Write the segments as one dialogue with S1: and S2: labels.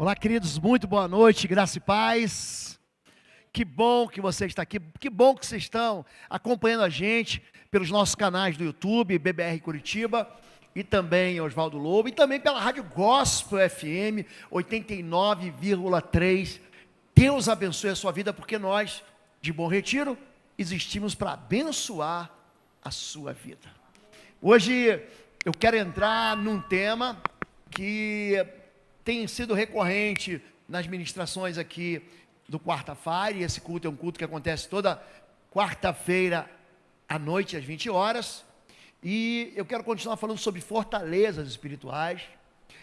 S1: Olá, queridos, muito boa noite, graça e paz. Que bom que você está aqui, que bom que vocês estão acompanhando a gente pelos nossos canais do YouTube, BBR Curitiba, e também Oswaldo Lobo, e também pela Rádio Gospel FM 89,3. Deus abençoe a sua vida, porque nós, de Bom Retiro, existimos para abençoar a sua vida. Hoje eu quero entrar num tema que tem sido recorrente nas ministrações aqui do quarta-feira, e esse culto é um culto que acontece toda quarta-feira à noite, às 20 horas, e eu quero continuar falando sobre fortalezas espirituais.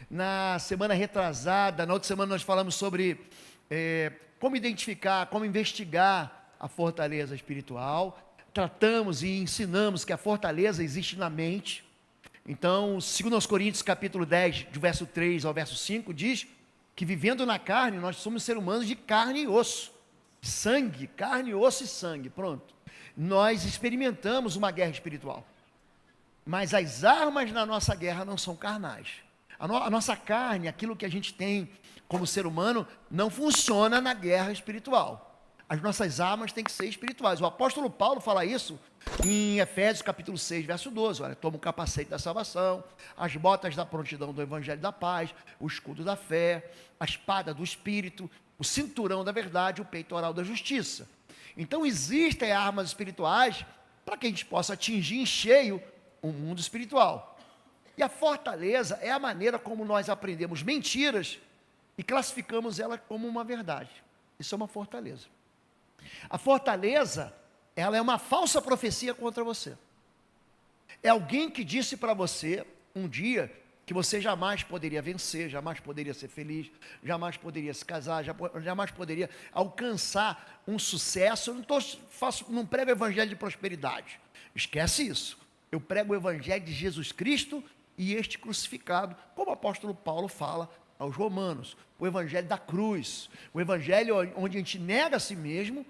S1: Na semana retrasada, na outra semana nós falamos sobre como identificar, como investigar a fortaleza espiritual. Tratamos e ensinamos que a fortaleza existe na mente. Então, 2 Coríntios capítulo 10, do verso 3 ao verso 5, diz que vivendo na carne, nós somos seres humanos de carne e osso, sangue, carne, osso e sangue, pronto. Nós experimentamos uma guerra espiritual, mas as armas na nossa guerra não são carnais. A nossa carne, aquilo que a gente tem como ser humano, não funciona na guerra espiritual. As nossas armas têm que ser espirituais. O apóstolo Paulo fala isso em Efésios capítulo 6, verso 12, olha, toma o capacete da salvação, as botas da prontidão do evangelho da paz, o escudo da fé, a espada do espírito, o cinturão da verdade, o peitoral da justiça. Então existem armas espirituais para que a gente possa atingir em cheio o mundo espiritual. E a fortaleza é a maneira como nós aprendemos mentiras e classificamos ela como uma verdade. Isso é uma fortaleza. A fortaleza, ela é uma falsa profecia contra você. É alguém que disse para você um dia que você jamais poderia vencer, jamais poderia ser feliz, jamais poderia se casar, jamais poderia alcançar um sucesso. Eu não prego o evangelho de prosperidade. Esquece isso. Eu prego o evangelho de Jesus Cristo e este crucificado, como o apóstolo Paulo fala aos Romanos. O evangelho da cruz, o evangelho onde a gente nega a si mesmo,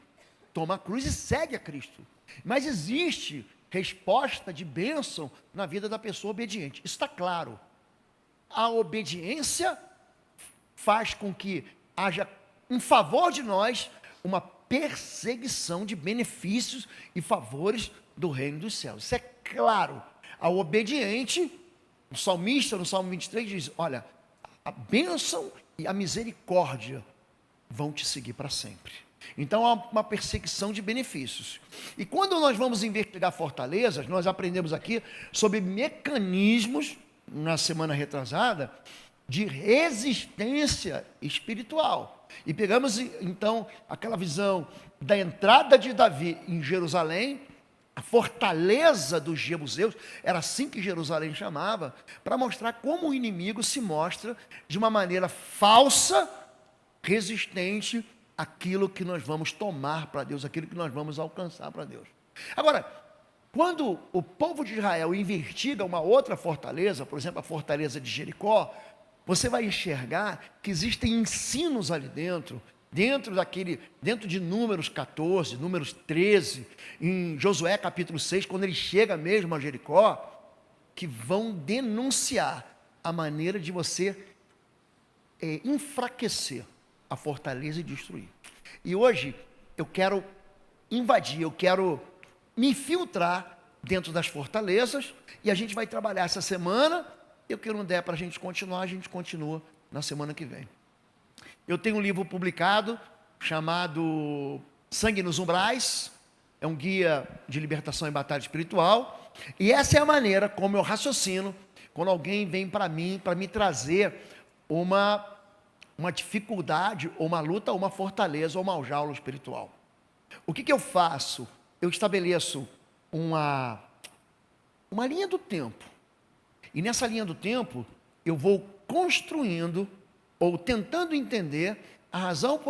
S1: toma a cruz e segue a Cristo. Mas existe resposta de bênção na vida da pessoa obediente. Isso está claro. A obediência faz com que haja em favor de nós uma perseguição de benefícios e favores do reino dos céus. Isso é claro. A obediente, o salmista no Salmo 23 diz, olha, a bênção e a misericórdia vão te seguir para sempre. Então há uma perseguição de benefícios. E quando nós vamos investigar fortalezas, nós aprendemos aqui sobre mecanismos, na semana retrasada, de resistência espiritual. E pegamos então aquela visão da entrada de Davi em Jerusalém, a fortaleza dos jebuseus, era assim que Jerusalém chamava, para mostrar como o inimigo se mostra de uma maneira falsa, resistente àquilo que nós vamos tomar para Deus, aquilo que nós vamos alcançar para Deus. Agora, quando o povo de Israel investiga uma outra fortaleza, por exemplo, a fortaleza de Jericó, você vai enxergar que existem ensinos ali dentro de Números 14, Números 13, em Josué capítulo 6, quando ele chega mesmo a Jericó, que vão denunciar a maneira de você enfraquecer a fortaleza e destruir. E hoje eu quero invadir, eu quero me infiltrar dentro das fortalezas, e a gente vai trabalhar essa semana, e o que não der para a gente continuar, a gente continua na semana que vem. Eu tenho um livro publicado, chamado Sangue nos Umbrais, é um guia de libertação e batalha espiritual, e essa é a maneira como eu raciocino, quando alguém vem para mim trazer uma dificuldade, ou uma luta, ou uma fortaleza, ou uma aljava espiritual. O que eu faço? Eu estabeleço uma linha do tempo, e nessa linha do tempo, eu vou construindo, ou tentando entender, a razão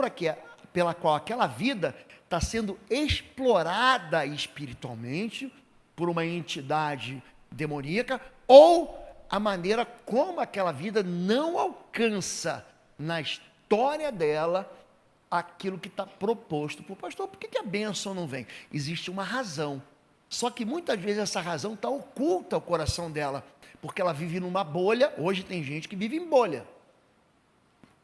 S1: pela qual aquela vida está sendo explorada espiritualmente, por uma entidade demoníaca, ou a maneira como aquela vida não alcança, na história dela, aquilo que está proposto para o pastor. Por que a bênção não vem? Existe uma razão, só que muitas vezes essa razão está oculta ao coração dela, porque ela vive numa bolha. Hoje tem gente que vive em bolha,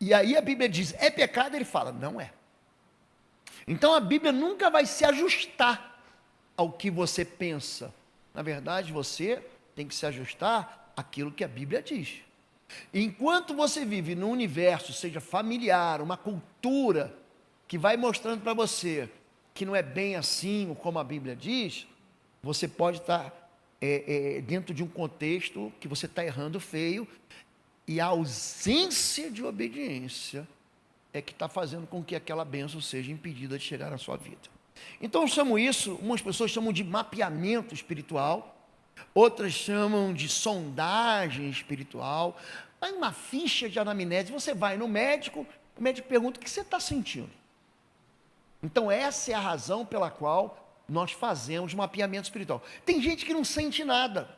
S1: E aí a Bíblia diz, é pecado? Ele fala, não é. Então a Bíblia nunca vai se ajustar ao que você pensa. Na verdade, você tem que se ajustar àquilo que a Bíblia diz. Enquanto você vive num universo, seja familiar, uma cultura, que vai mostrando para você que não é bem assim como a Bíblia diz, você pode estar dentro de um contexto que você está errando feio, e a ausência de obediência é que está fazendo com que aquela bênção seja impedida de chegar na sua vida. Então eu chamo isso, umas pessoas chamam de mapeamento espiritual, outras chamam de sondagem espiritual. Vai uma ficha de anamnese, você vai no médico, o médico pergunta o que você está sentindo. Então essa é a razão pela qual nós fazemos mapeamento espiritual. Tem gente que não sente nada.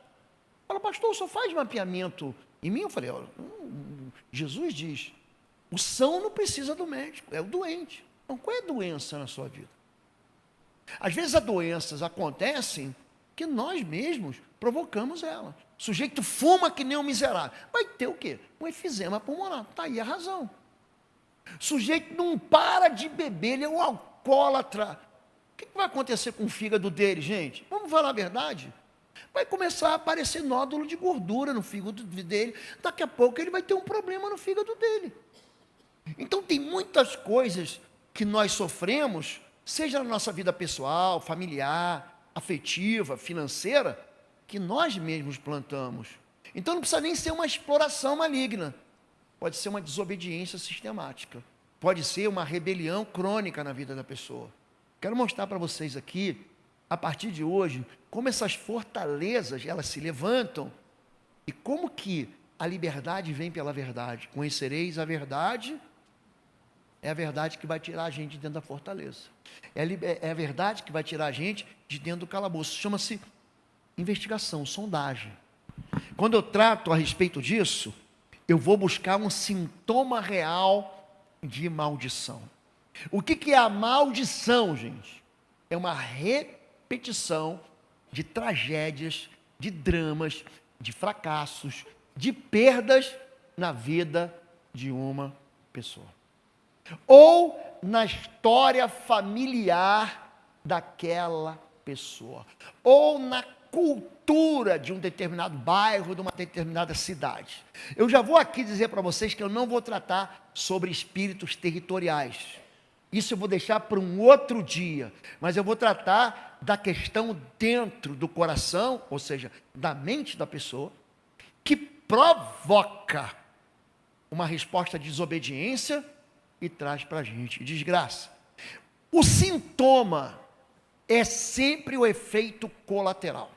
S1: Fala, pastor, só faz mapeamento em mim? Eu falei, Jesus diz, o são não precisa do médico, é o doente. Então qual é a doença na sua vida? Às vezes as doenças acontecem que nós mesmos provocamos elas. O sujeito fuma que nem um miserável. Vai ter o quê? Um efizema pulmonar. Está aí a razão. O sujeito não para de beber, ele é um alcoólatra. O que vai acontecer com o fígado dele, gente? Vamos falar a verdade? Vai começar a aparecer nódulo de gordura no fígado dele. Daqui a pouco ele vai ter um problema no fígado dele. Então tem muitas coisas que nós sofremos, seja na nossa vida pessoal, familiar, afetiva, financeira, que nós mesmos plantamos. Então não precisa nem ser uma exploração maligna. Pode ser uma desobediência sistemática. Pode ser uma rebelião crônica na vida da pessoa. Quero mostrar para vocês aqui, a partir de hoje, como essas fortalezas, elas se levantam e como que a liberdade vem pela verdade. Conhecereis a verdade, é a verdade que vai tirar a gente de dentro da fortaleza. É a verdade que vai tirar a gente de dentro do calabouço. Chama-se investigação, sondagem. Quando eu trato a respeito disso, eu vou buscar um sintoma real de maldição. O que é a maldição, gente? É uma repetição de tragédias, de dramas, de fracassos, de perdas na vida de uma pessoa. Ou na história familiar daquela pessoa. Ou na cultura de um determinado bairro, de uma determinada cidade. Eu já vou aqui dizer para vocês que eu não vou tratar sobre espíritos territoriais. Isso eu vou deixar para um outro dia. Mas eu vou tratar da questão dentro do coração, ou seja, da mente da pessoa, que provoca uma resposta de desobediência e traz para a gente desgraça. O sintoma é sempre o efeito colateral.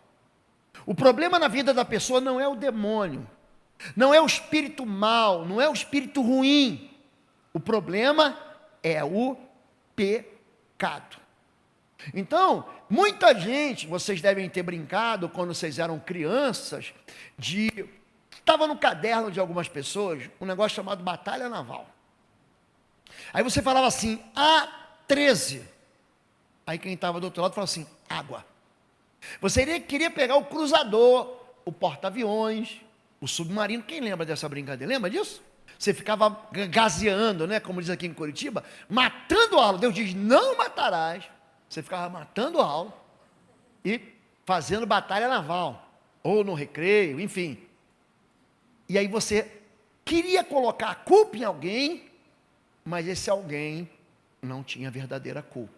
S1: O problema na vida da pessoa não é o demônio, não é o espírito mau, não é o espírito ruim. O problema é o pecado. Então, muita gente, vocês devem ter brincado quando vocês eram crianças, estava no caderno de algumas pessoas, um negócio chamado batalha naval. Aí você falava assim, A13. Aí quem estava do outro lado falava assim, água. Você queria pegar o cruzador, o porta-aviões, o submarino. Quem lembra dessa brincadeira? Lembra disso? Você ficava gazeando, né? Como diz aqui em Curitiba, matando a aula. Deus diz, não matarás. Você ficava matando a aula e fazendo batalha naval. Ou no recreio, enfim. E aí você queria colocar a culpa em alguém, mas esse alguém não tinha verdadeira culpa.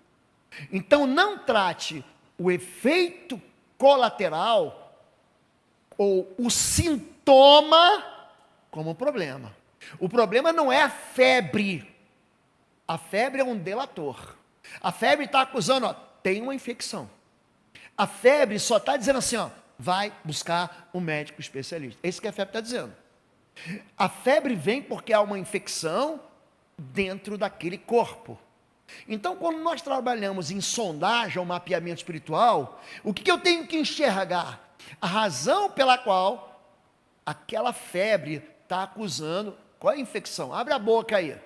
S1: Então não trate o efeito colateral ou o sintoma como problema. O problema não é a febre. A febre é um delator. A febre está acusando, tem uma infecção. A febre só está dizendo assim, vai buscar um médico especialista. É isso que a febre está dizendo. A febre vem porque há uma infecção dentro daquele corpo. Então, quando nós trabalhamos em sondagem ou mapeamento espiritual, o que eu tenho que enxergar? A razão pela qual aquela febre está acusando. Qual é a infecção? Abre a boca aí.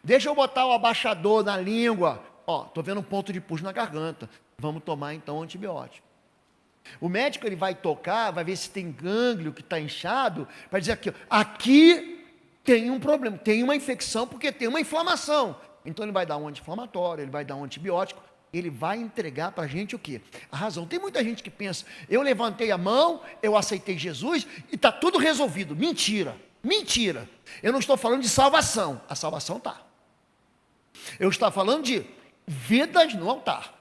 S1: Deixa eu botar o abaixador na língua. Estou vendo um ponto de pus na garganta. Vamos tomar então um antibiótico. O médico ele vai tocar, vai ver se tem gânglio que está inchado, vai dizer aqui tem um problema, tem uma infecção, porque tem uma inflamação. Então ele vai dar um anti-inflamatório, ele vai dar um antibiótico, ele vai entregar para a gente o quê? A razão. Tem muita gente que pensa, eu levantei a mão, eu aceitei Jesus e está tudo resolvido. Mentira, mentira. Eu não estou falando de salvação, a salvação está. Eu estou falando de vidas no altar.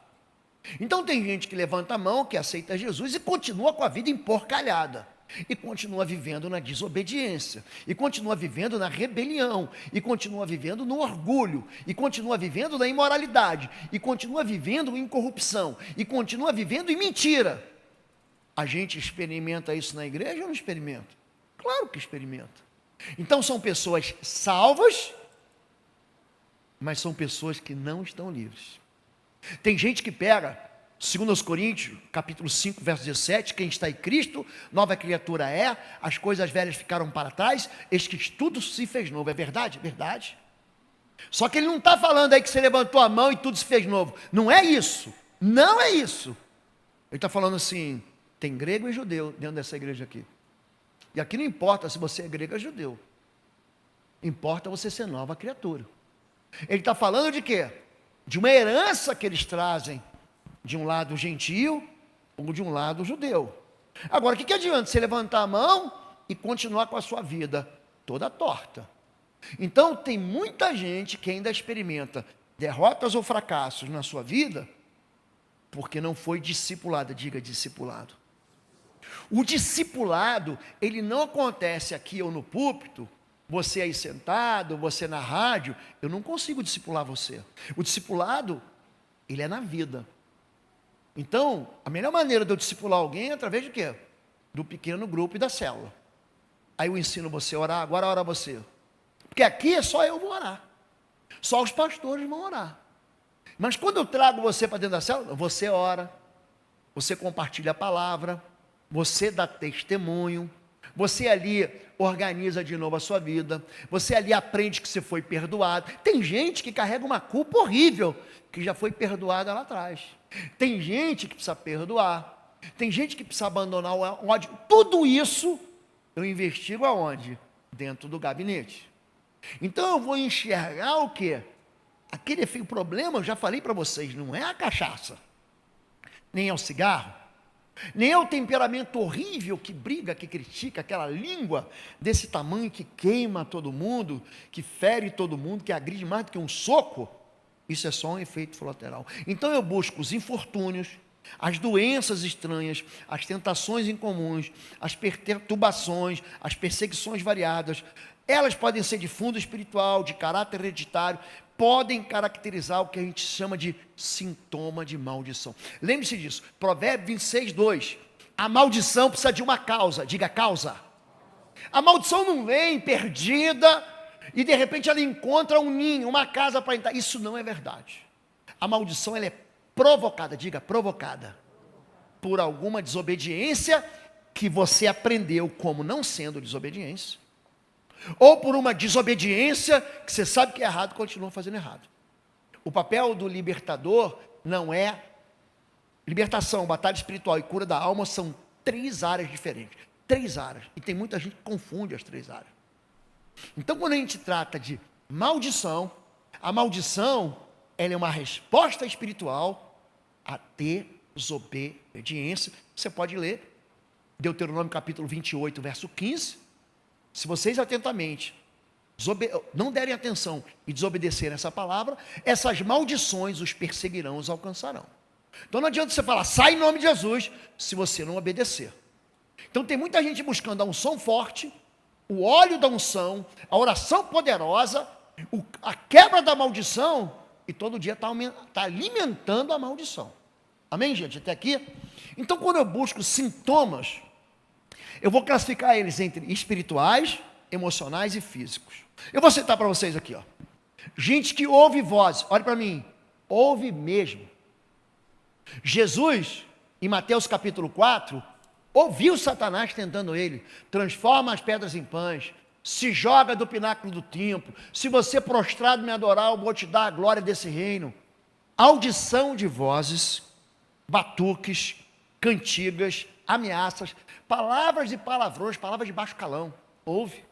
S1: Então tem gente que levanta a mão, que aceita Jesus e continua com a vida emporcalhada. E continua vivendo na desobediência, e continua vivendo na rebelião, e continua vivendo no orgulho, e continua vivendo na imoralidade, e continua vivendo em corrupção, e continua vivendo em mentira. A gente experimenta isso na igreja ou não experimenta? Claro que experimenta. Então são pessoas salvas, mas são pessoas que não estão livres. Tem gente que pega 2 Coríntios, capítulo 5, verso 17, quem está em Cristo, nova criatura é, as coisas velhas ficaram para trás, eis que tudo se fez novo. É verdade? Verdade. Só que ele não está falando aí que você levantou a mão e tudo se fez novo. Não é isso. Não é isso. Ele está falando assim, tem grego e judeu dentro dessa igreja aqui. E aqui não importa se você é grego ou judeu. Importa você ser nova criatura. Ele está falando de quê? De uma herança que eles trazem, de um lado gentio ou de um lado judeu. Agora, o que adianta você levantar a mão e continuar com a sua vida toda torta? Então, tem muita gente que ainda experimenta derrotas ou fracassos na sua vida, porque não foi discipulada. Diga discipulado. O discipulado, ele não acontece aqui ou no púlpito, você aí sentado, você na rádio, eu não consigo discipular você. O discipulado, ele é na vida. Então, a melhor maneira de eu discipular alguém é através de quê? Do pequeno grupo e da célula. Aí eu ensino você a orar, agora ora você. Porque aqui só eu vou orar. Só os pastores vão orar. Mas quando eu trago você para dentro da célula, você ora, você compartilha a palavra, você dá testemunho, você ali organiza de novo a sua vida, você ali aprende que você foi perdoado. Tem gente que carrega uma culpa horrível, que já foi perdoada lá atrás. Tem gente que precisa perdoar, tem gente que precisa abandonar o ódio. Tudo isso eu investigo aonde? Dentro do gabinete. Então eu vou enxergar o quê? Aquele problema, eu já falei para vocês, não é a cachaça, nem é o cigarro, nem é o temperamento horrível que briga, que critica, aquela língua desse tamanho que queima todo mundo, que fere todo mundo, que agride mais do que um soco. Isso é só um efeito colateral. Então eu busco os infortúnios, as doenças estranhas, as tentações incomuns, as perturbações, as perseguições variadas. Elas podem ser de fundo espiritual, de caráter hereditário, podem caracterizar o que a gente chama de sintoma de maldição. Lembre-se disso, Provérbios 26, 2. A maldição precisa de uma causa, diga causa. A maldição não vem perdida e de repente ela encontra um ninho, uma casa para entrar. Isso não é verdade. A maldição ela é provocada, diga provocada, por alguma desobediência que você aprendeu como não sendo desobediência, ou por uma desobediência que você sabe que é errado e continua fazendo errado. O papel do libertador não é libertação, batalha espiritual e cura da alma, são 3 áreas diferentes, 3 áreas, e tem muita gente que confunde as 3 áreas. Então quando a gente trata de maldição, a maldição ela é uma resposta espiritual à desobediência. Você pode ler Deuteronômio capítulo 28, verso 15. Se vocês atentamente não derem atenção e desobedecerem essa palavra, essas maldições os perseguirão, os alcançarão. Então não adianta você falar, sai em nome de Jesus, se você não obedecer. Então tem muita gente buscando a unção forte, o óleo da unção, a oração poderosa, a quebra da maldição, e todo dia está alimentando a maldição. Amém, gente? Até aqui? Então quando eu busco sintomas, eu vou classificar eles entre espirituais, emocionais e físicos. Eu vou citar para vocês aqui, ó. Gente que ouve vozes, olha para mim, ouve mesmo. Jesus, em Mateus capítulo 4, ouviu Satanás tentando ele, transforma as pedras em pães, se joga do pináculo do templo, se você prostrado me adorar, eu vou te dar a glória desse reino. Audição de vozes, batuques, cantigas, ameaças, palavras e palavrões, palavras de baixo calão, ouve.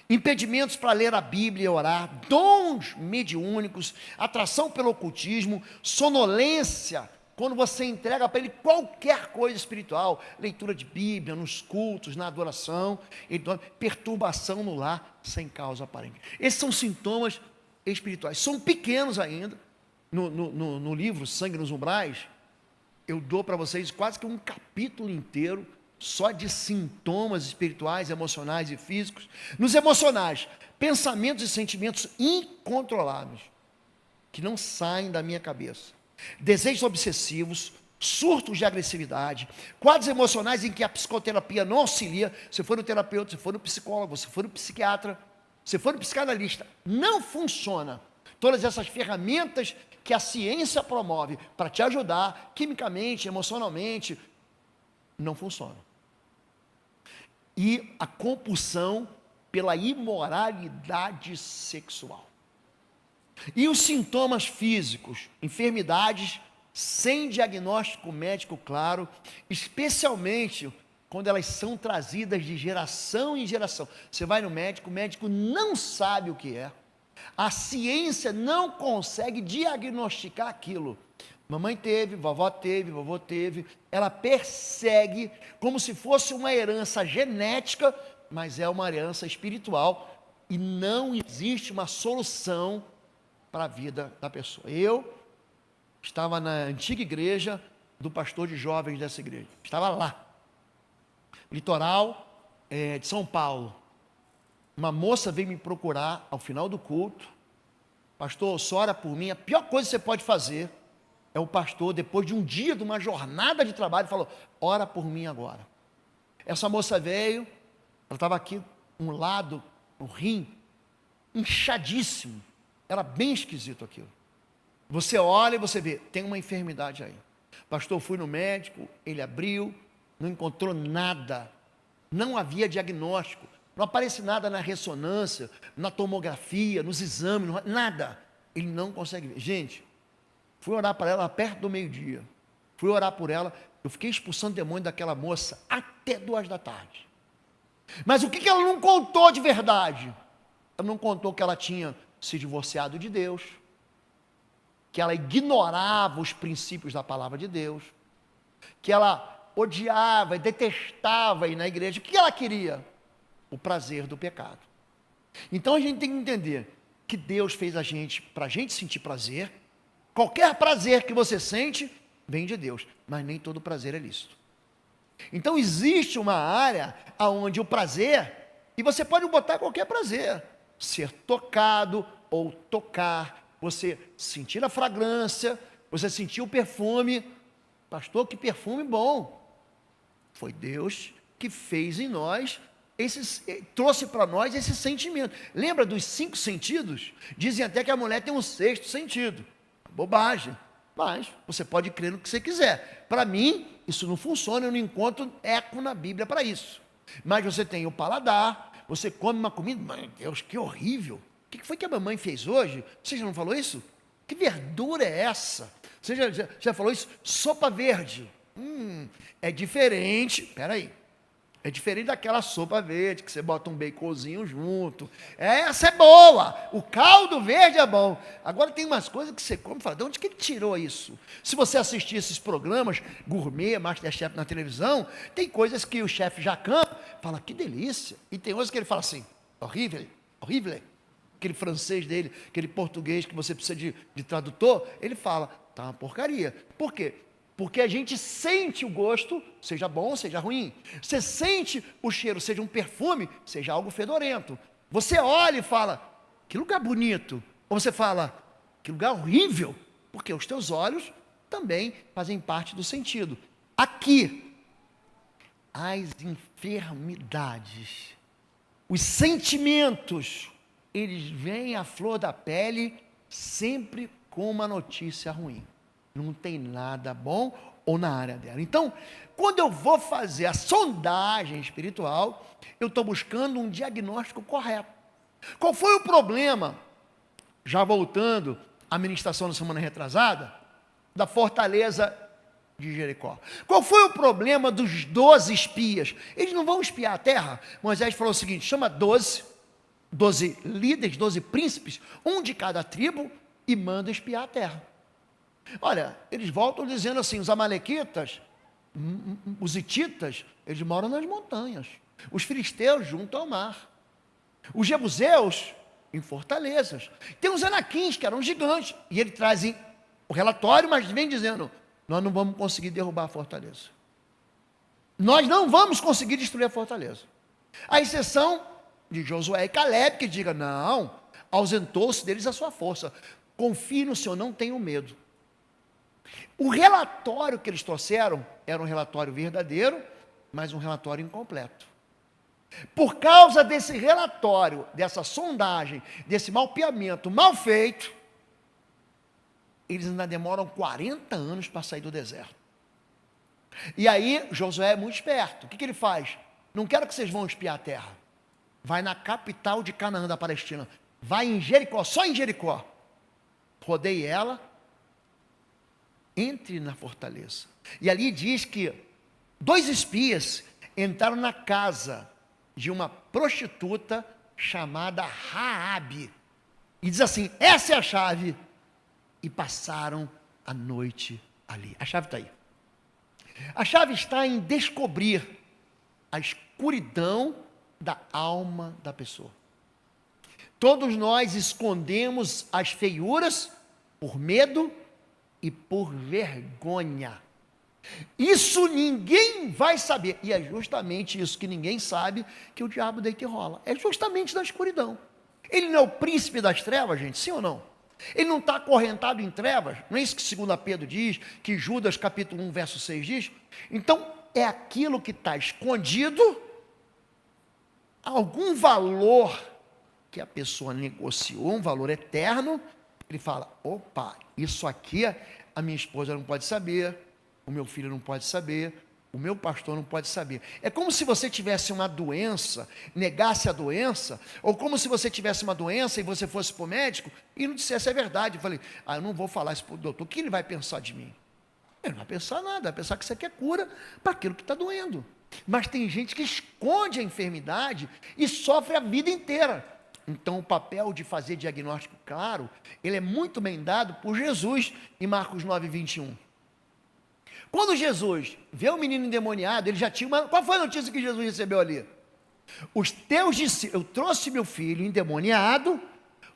S1: impedimentos para ler a Bíblia e orar, dons mediúnicos, atração pelo ocultismo, sonolência, quando você entrega para ele qualquer coisa espiritual, leitura de Bíblia, nos cultos, na adoração, perturbação no lar, sem causa aparente. Esses são sintomas espirituais, são pequenos ainda. No livro Sangue nos Umbrais, eu dou para vocês quase que um capítulo inteiro, só de sintomas espirituais, emocionais e físicos. Nos emocionais, pensamentos e sentimentos incontroláveis, que não saem da minha cabeça. Desejos obsessivos, surtos de agressividade, quadros emocionais em que a psicoterapia não auxilia. Você for no terapeuta, você for no psicólogo, você for no psiquiatra, você for no psicanalista, não funciona. Todas essas ferramentas que a ciência promove para te ajudar, quimicamente, emocionalmente, não funcionam. E a compulsão pela imoralidade sexual. E os sintomas físicos, enfermidades sem diagnóstico médico claro, especialmente quando elas são trazidas de geração em geração. Você vai no médico, o médico não sabe o que é. A ciência não consegue diagnosticar aquilo. Mamãe teve, vovó teve, ela persegue como se fosse uma herança genética, mas é uma herança espiritual e não existe uma solução para a vida da pessoa. Eu estava na antiga igreja do pastor de jovens dessa igreja, estava lá, litoral de São Paulo. Uma moça veio me procurar ao final do culto: pastor, só ora por mim. A pior coisa que você pode fazer é o pastor, depois de um dia, de uma jornada de trabalho, falou: ora por mim agora. Essa moça veio, ela estava aqui, um lado, no rim, inchadíssimo, era bem esquisito aquilo. Você olha e você vê, tem uma enfermidade aí. Pastor, fui no médico, ele abriu, não encontrou nada, não havia diagnóstico, não aparece nada na ressonância, na tomografia, nos exames, nada. Ele não consegue ver. Gente, fui orar para ela perto do meio-dia. Fui orar por ela. Eu fiquei expulsando demônio daquela moça até 2 da tarde. Mas o que ela não contou de verdade? Ela não contou que ela tinha se divorciado de Deus, que ela ignorava os princípios da palavra de Deus, que ela odiava e detestava ir na igreja. O que ela queria? O prazer do pecado. Então a gente tem que entender que Deus fez a gente para a gente sentir prazer. Qualquer prazer que você sente vem de Deus, mas nem todo prazer é lícito. Então existe uma área onde o prazer, e você pode botar qualquer prazer, ser tocado ou tocar, você sentir a fragrância, você sentir o perfume. Pastor, que perfume bom! Foi Deus que fez em nós, trouxe para nós esse sentimento. Lembra dos 5 sentidos? Dizem até que a mulher tem um 6º sentido. Bobagem, mas você pode crer no que você quiser. Para mim, isso não funciona, eu não encontro eco na Bíblia para isso. Mas você tem o paladar, você come uma comida, meu Deus, que horrível. O que foi que a mamãe fez hoje? Você já não falou isso? Que verdura é essa? Você já falou isso? Sopa verde. É diferente, peraí. É diferente daquela sopa verde, que você bota um baconzinho junto. Essa é boa. O caldo verde é bom. Agora tem umas coisas que você come e fala: de onde que ele tirou isso? Se você assistir esses programas, Gourmet, Masterchef na televisão, tem coisas que o chefe Jacan fala: que delícia. E tem outras que ele fala assim: horrível, horrível. Aquele francês dele, aquele português que você precisa de tradutor, ele fala: tá uma porcaria. Por quê? Porque a gente sente o gosto, seja bom, seja ruim. Você sente o cheiro, seja um perfume, seja algo fedorento. Você olha e fala: que lugar bonito. Ou você fala: que lugar horrível. Porque os teus olhos também fazem parte do sentido. Aqui, as enfermidades, os sentimentos, eles vêm à flor da pele sempre com uma notícia ruim. Não tem nada bom ou na área dela. Então, quando eu vou fazer a sondagem espiritual, eu estou buscando um diagnóstico correto. Qual foi o problema, já voltando à ministração da semana retrasada, da fortaleza de Jericó? Qual foi o problema dos 12 espias? Eles não vão espiar a terra. Moisés falou o seguinte: chama 12, 12 líderes, 12 príncipes, um de cada tribo, e manda espiar a terra. Olha, eles voltam dizendo assim, os amalequitas, os hititas, eles moram nas montanhas. Os filisteus junto ao mar. Os jebuseus em fortalezas. Tem os anaquins, que eram gigantes, e eles trazem o relatório, mas vem dizendo, nós não vamos conseguir derrubar a fortaleza. Nós não vamos conseguir destruir a fortaleza. A exceção de Josué e Caleb, que diga, não, ausentou-se deles a sua força. Confie no Senhor, não tenham medo. O relatório que eles trouxeram era um relatório verdadeiro, mas um relatório incompleto. Por causa desse relatório, dessa sondagem, desse mapeamento mal feito, eles ainda demoram 40 anos para sair do deserto. E aí, Josué é muito esperto. O que ele faz? Não quero que vocês vão espiar a terra. Vai na capital de Canaã da Palestina. Vai em Jericó, só em Jericó. Rodeie ela, entre na fortaleza. E ali diz que 2 espias entraram na casa de uma prostituta chamada Raabe. E diz assim, essa é a chave. E passaram a noite ali. A chave está aí. A chave está em descobrir a escuridão da alma da pessoa. Todos nós escondemos as feiuras por medo e por vergonha. Isso ninguém vai saber. E é justamente isso que ninguém sabe, que o diabo deita e rola. É justamente da escuridão. Ele não é o príncipe das trevas, gente, sim ou não? Ele não está acorrentado em trevas. Não é isso que 2 Pedro diz, que Judas capítulo 1, verso 6 diz? Então, é aquilo que está escondido, algum valor que a pessoa negociou, um valor eterno. Ele fala, opa, isso aqui a minha esposa não pode saber, o meu filho não pode saber, o meu pastor não pode saber. É como se você tivesse uma doença, negasse a doença, ou como se você tivesse uma doença e você fosse para o médico e não dissesse a verdade. Eu falei, eu não vou falar isso para o doutor, o que ele vai pensar de mim? Ele não vai pensar nada, vai pensar que você quer cura para aquilo que está doendo. Mas tem gente que esconde a enfermidade e sofre a vida inteira. Então, o papel de fazer diagnóstico claro, ele é muito bem dado por Jesus em Marcos 9, 21. Quando Jesus vê o menino endemoniado, ele já tinha uma... Qual foi a notícia que Jesus recebeu ali? Os teus discípulos... Eu trouxe meu filho endemoniado,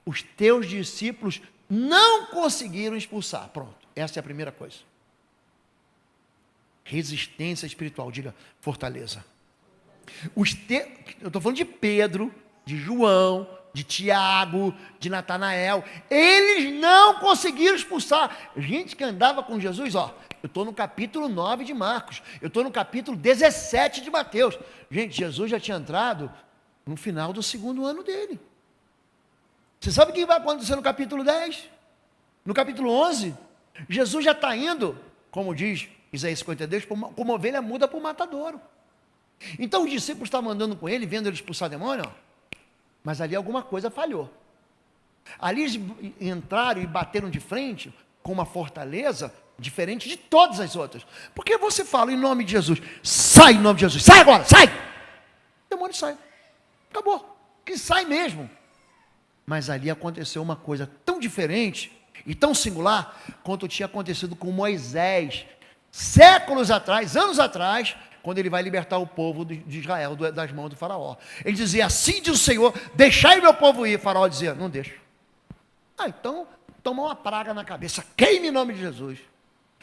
S1: os teus discípulos não conseguiram expulsar. Pronto, essa é a primeira coisa. Resistência espiritual, diga, fortaleza. Eu estou falando de Pedro, de João, de Tiago, de Natanael. Eles não conseguiram expulsar. Gente que andava com Jesus, ó. Eu estou no capítulo 9 de Marcos. Eu estou no capítulo 17 de Mateus. Gente, Jesus já tinha entrado no final do 2º ano dele. Você sabe o que vai acontecer no capítulo 10? No capítulo 11? Jesus já está indo, como diz Isaías 52, como uma ovelha muda para o matadouro. Então os discípulos estavam andando com ele, vendo ele expulsar demônio, ó. Mas ali alguma coisa falhou. Ali eles entraram e bateram de frente com uma fortaleza diferente de todas as outras. Porque você fala em nome de Jesus, sai em nome de Jesus, sai agora, sai! O demônio sai. Acabou. Que sai mesmo. Mas ali aconteceu uma coisa tão diferente e tão singular quanto tinha acontecido com Moisés, séculos atrás, anos atrás, quando ele vai libertar o povo de Israel das mãos do faraó. Ele dizia, assim diz o Senhor, deixai o meu povo ir. O faraó dizia, não deixa. Então, toma uma praga na cabeça, queime em nome de Jesus.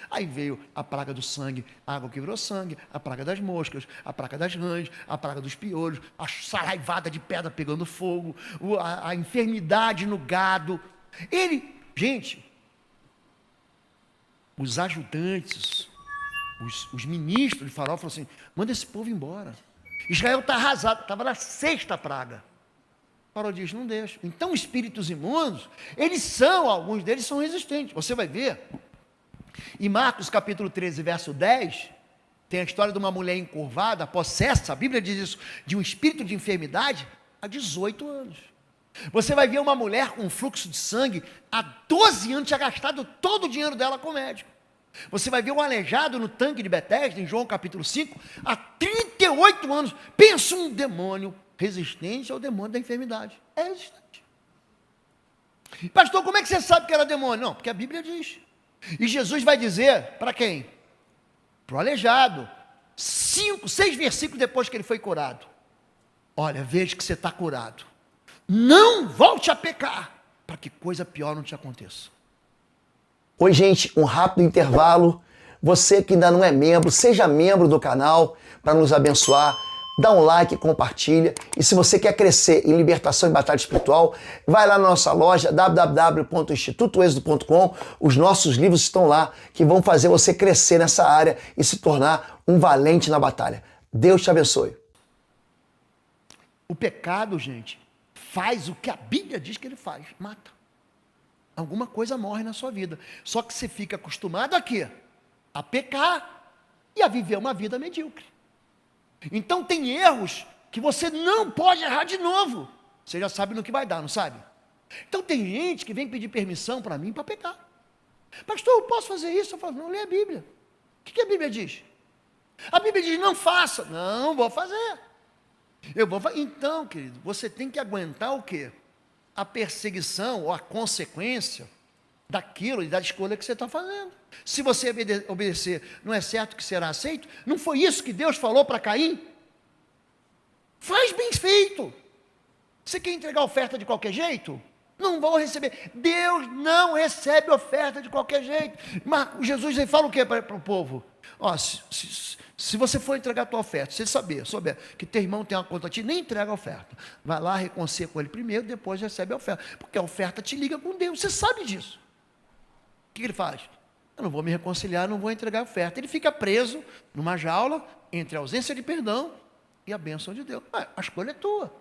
S1: Aí veio a praga do sangue, a água que virou sangue, a praga das moscas, a praga das rãs, a praga dos piolhos, a saraivada de pedra pegando fogo, a enfermidade no gado. Gente, os ajudantes, os ministros de faraó falaram assim, manda esse povo embora. Israel está arrasado, estava na 6ª praga. O faraó diz, não deixa. Então, espíritos imundos, alguns deles são resistentes. Você vai ver, em Marcos capítulo 13, verso 10, tem a história de uma mulher encurvada, possessa, a Bíblia diz isso, de um espírito de enfermidade, há 18 anos. Você vai ver uma mulher com fluxo de sangue, há 12 anos tinha gastado todo o dinheiro dela com o médico. Você vai ver um aleijado no tanque de Betesda, em João capítulo 5, há 38 anos. Pensa um demônio resistente ao demônio da enfermidade. É resistente. Pastor, como é que você sabe que era demônio? Não, porque a Bíblia diz. E Jesus vai dizer para quem? Para o aleijado. 5, 6 versículos depois que ele foi curado. Olha, veja que você está curado. Não volte a pecar, para que coisa pior não te aconteça.
S2: Oi, gente, um rápido intervalo. Você que ainda não é membro, seja membro do canal para nos abençoar. Dá um like, compartilha. E se você quer crescer em libertação e batalha espiritual, vai lá na nossa loja www.institutoexodo.com. Os nossos livros estão lá que vão fazer você crescer nessa área e se tornar um valente na batalha. Deus te abençoe.
S1: O pecado, gente, faz o que a Bíblia diz que ele faz, mata. Alguma coisa morre na sua vida. Só que você fica acostumado a quê? A pecar e a viver uma vida medíocre. Então tem erros que você não pode errar de novo. Você já sabe no que vai dar, não sabe? Então tem gente que vem pedir permissão para mim para pecar. Pastor, eu posso fazer isso? Eu falo, não, lê a Bíblia. O que a Bíblia diz? A Bíblia diz, não faça. Não, vou fazer. Então, querido, você tem que aguentar o quê? A perseguição ou a consequência daquilo e da escolha que você está fazendo. Se você obedecer, não é certo que será aceito? Não foi isso que Deus falou para Caim? Faz bem feito. Você quer entregar oferta de qualquer jeito? Não vão receber. Deus não recebe oferta de qualquer jeito. Mas Jesus ele fala o que para o povo? Ó, se você for entregar a tua oferta, se ele souber que teu irmão tem uma conta a ti, nem entrega a oferta. Vai lá, reconcilia com ele primeiro, depois recebe a oferta. Porque a oferta te liga com Deus, você sabe disso. O que ele faz? Eu não vou me reconciliar, não vou entregar a oferta. Ele fica preso numa jaula entre a ausência de perdão e a bênção de Deus. A escolha é tua.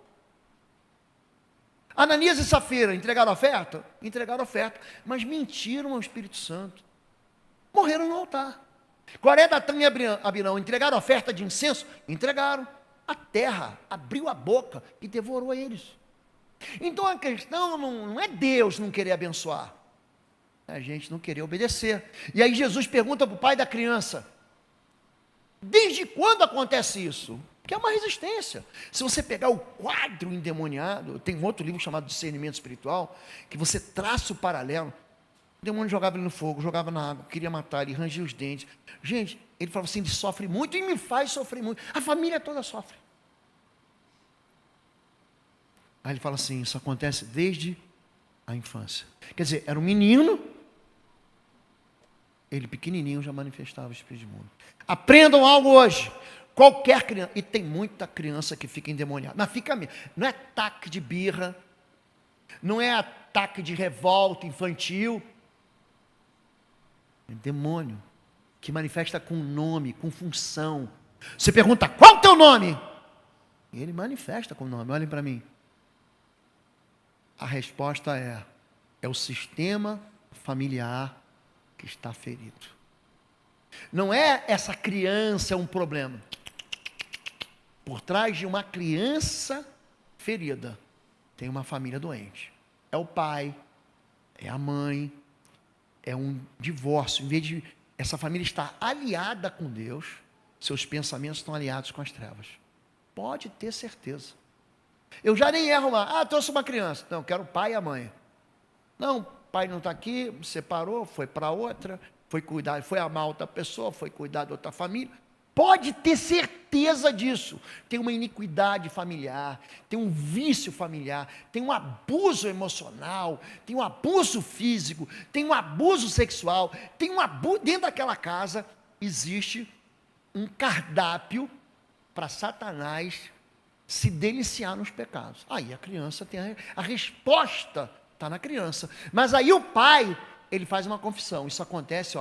S1: Ananias e Safira entregaram a oferta? Entregaram a oferta, mas mentiram ao Espírito Santo. Morreram no altar. Coré, Datã e Abirão entregaram a oferta de incenso? Entregaram. A terra abriu a boca e devorou eles. Então a questão não é Deus não querer abençoar, é a gente não querer obedecer. E aí Jesus pergunta para o pai da criança, desde quando acontece isso? Que é uma resistência. Se você pegar o quadro endemoniado, tem um outro livro chamado Discernimento Espiritual, que você traça o paralelo. O demônio jogava ele no fogo, jogava na água, queria matar, ele rangia os dentes. Gente, ele falava assim, ele sofre muito e me faz sofrer muito. A família toda sofre. Aí ele fala assim, isso acontece desde a infância. Quer dizer, era um menino, ele pequenininho já manifestava o espírito de mundo. Aprendam algo hoje. Qualquer criança, e tem muita criança que fica endemoniada, mas fica mesmo, não é ataque de birra, não é ataque de revolta infantil, é demônio, que manifesta com nome, com função. Você pergunta, qual é o teu nome? E ele manifesta com nome, olhem para mim. A resposta é o sistema familiar que está ferido. Não é essa criança um problema. Por trás de uma criança ferida, tem uma família doente. É o pai, é a mãe, é um divórcio. Em vez de essa família estar aliada com Deus, seus pensamentos estão aliados com as trevas. Pode ter certeza. Eu já nem erro lá. Trouxe uma criança. Não, quero o pai e a mãe. Não, o pai não está aqui, separou, foi para outra, foi cuidar, foi amar outra pessoa, foi cuidar de outra família. Pode ter certeza disso. Tem uma iniquidade familiar, tem um vício familiar, tem um abuso emocional, tem um abuso físico, tem um abuso sexual, tem um abuso. Dentro daquela casa existe um cardápio para Satanás se deliciar nos pecados. Aí a criança tem a resposta, está na criança. Mas aí o pai, ele faz uma confissão. Isso acontece,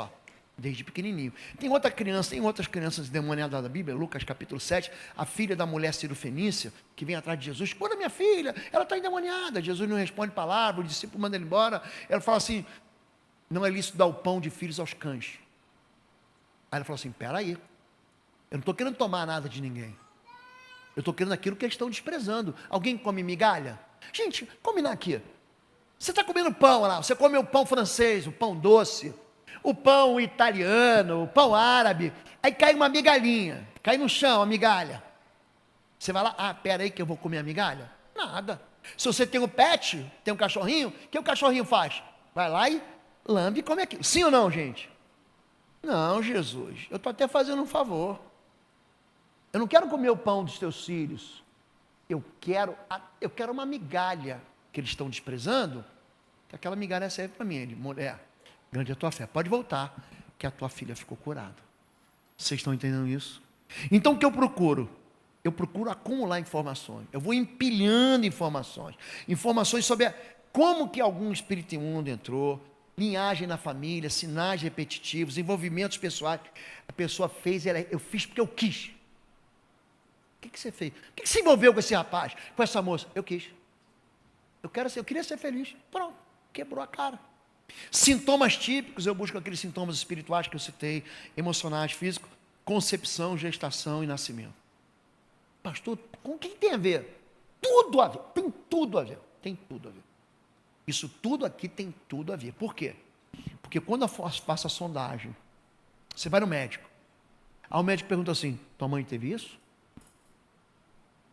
S1: desde pequenininho. Tem outras crianças endemoniadas da Bíblia, Lucas capítulo 7, a filha da mulher cirofenícia, que vem atrás de Jesus, cura minha filha, ela está endemoniada. Jesus não responde palavra, o discípulo manda ele embora. Ela fala assim, não é lícito dar o pão de filhos aos cães. Aí ela fala assim, peraí, eu não estou querendo tomar nada de ninguém. Eu estou querendo aquilo que eles estão desprezando. Alguém come migalha? Gente, combinar aqui. Você está comendo pão lá, você come o pão francês, o pão doce. o pão italiano, o pão árabe, aí cai uma migalhinha, cai no chão a migalha. Você vai lá, pera aí que eu vou comer a migalha? Nada. Se você tem um pet, tem um cachorrinho, o que o cachorrinho faz? Vai lá e lambe e come aquilo. Sim ou não, gente? Não, Jesus, eu estou até fazendo um favor. Eu não quero comer o pão dos teus filhos. Eu quero uma migalha que eles estão desprezando, que aquela migalha serve para mim. Ele, mulher, grande é a tua fé. Pode voltar, que a tua filha ficou curada. Vocês estão entendendo isso? Então o que eu procuro? Eu procuro acumular informações. Eu vou empilhando informações. Informações sobre como que algum espírito imundo entrou, linhagem na família, sinais repetitivos, envolvimentos pessoais. A pessoa fez, eu fiz porque eu quis. O que você fez? O que você envolveu com esse rapaz, com essa moça? Eu quis. Eu queria ser feliz. Pronto, quebrou a cara. Sintomas típicos, eu busco aqueles sintomas espirituais que eu citei, emocionais, físicos, concepção, gestação e nascimento. Pastor, com o que tem a ver? Tudo a ver, tem tudo a ver, tem tudo a ver. Isso tudo aqui tem tudo a ver. Por quê? Porque quando eu faço a sondagem, você vai no médico, aí o médico pergunta assim, tua mãe teve isso?